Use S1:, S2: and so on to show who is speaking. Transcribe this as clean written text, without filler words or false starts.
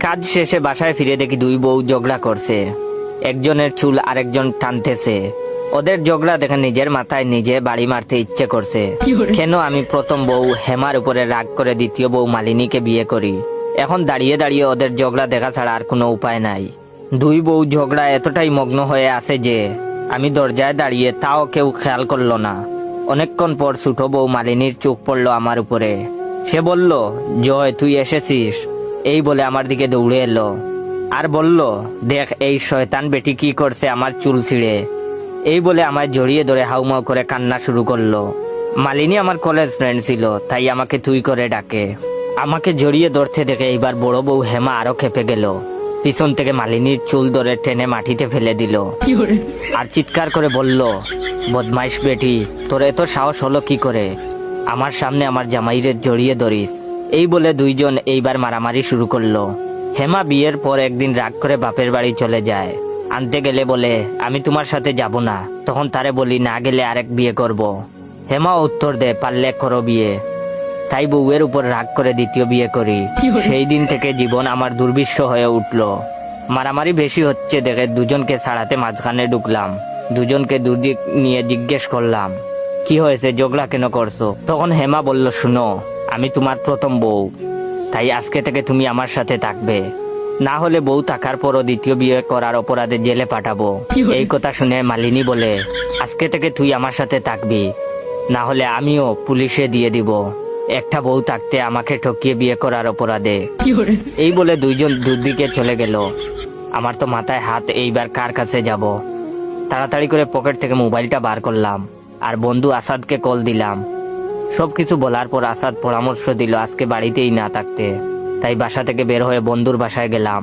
S1: কাজ শেষে বাসায় ফিরে দেখি দুই বউ ঝগড়া করছে। একজনের চুল আরেকজন টানতেছে। ওদের ঝগড়া দেখে নিজের মাথায় নিজে বাড়ি মারতে ইচ্ছে করছে। কেন আমি প্রথম বউ হেমার উপরে রাগ করে দ্বিতীয় বউ মালিনীকে বিয়ে করি। এখন দাঁড়িয়ে দাঁড়িয়ে ওদের ঝগড়া দেখা ছাড়া আর কোনো উপায় নাই। দুই বউ ঝগড়া এতটাই মগ্ন হয়ে আছে যে আমি দরজায় দাঁড়িয়ে তাও কেউ খেয়াল করলো না। অনেকক্ষণ পর ছোট বউ মালিনীর চোখ পড়লো আমার উপরে। সে বলল, জয় তুই এসেছিস। এই বলে আমার দিকে দৌড়ে এলো আর বলল, দেখ এই শয়তান বেটি কি করছে আমার চুল ছিঁড়ে। এই বলে আমায় জড়িয়ে ধরে হাউমাউ করে কান্না শুরু করলো। মালিনী আমার কলেজ ফ্রেন্ড ছিল, তাই আমাকে তুই করে ডাকে। আমাকে জড়িয়ে ধরতে দেখে এইবার বড় বউ হেমা আরো খেপে গেল। পিছন থেকে মালিনীর চুল ধরে টেনে মাটিতে ফেলে দিল আর চিৎকার করে বলল, বদমাইশ বেটি, তোর এত সাহস হলো কি করে আমার সামনে আমার জামাইরে জড়িয়ে ধরিস। এই বলে দুইজন এইবার মারামারি শুরু করলো। হেমা বিয়ের পর একদিন রাগ করে বাপের বাড়ি চলে যায়। আনতে গেলে বলে, আমি তোমার সাথে যাব না। তখন তারে বলি, না গেলে আরেক বিয়ে করব। হেমা উত্তর দেয়, পারলে করো বিয়ে। তাই বউয়ের উপর রাগ করে দ্বিতীয় বিয়ে করি। সেই দিন থেকে জীবন আমার দুর্বিষহ হয়ে উঠলো। মারামারি বেশি হচ্ছে দেখে দুজনকে ছাড়াতে মাঝখানে ঢুকলাম। দুজনকে দুদিক নিয়ে জিজ্ঞেস করলাম, কি হয়েছে, ঝগড়া কেন করছো? তখন হেমা বলল, শুনো, আমি তোমার প্রথম বউ, তাই আজকে থেকে তুমি আমার সাথে থাকবে। না হলে বউ থাকার পরও দ্বিতীয় বিয়ে করার অপরাধে জেলে পাঠাবো। এই কথা শুনে মালিনী বলে, আজকে থেকে তুই আমার সাথে থাকবি, না হলে আমিও পুলিশে দিয়ে দিব। একটা বউ থাকতে আমাকে ঠকিয়ে বিয়ে করার অপরাধে। এই বলে দুইজন দুদিকে চলে গেল। আমার তো মাথায় হাত, এইবার কার কাছে যাব। তাড়াতাড়ি করে পকেট থেকে মোবাইলটা বার করলাম আর বন্ধু আসাদকে কল দিলাম। সবকিছু বলার পর আসাদ পরামর্শ দিল আজকে বাড়িতেই না থাকতে। তাই বাসা থেকে বের হয়ে বন্ধুর বাসায় গেলাম।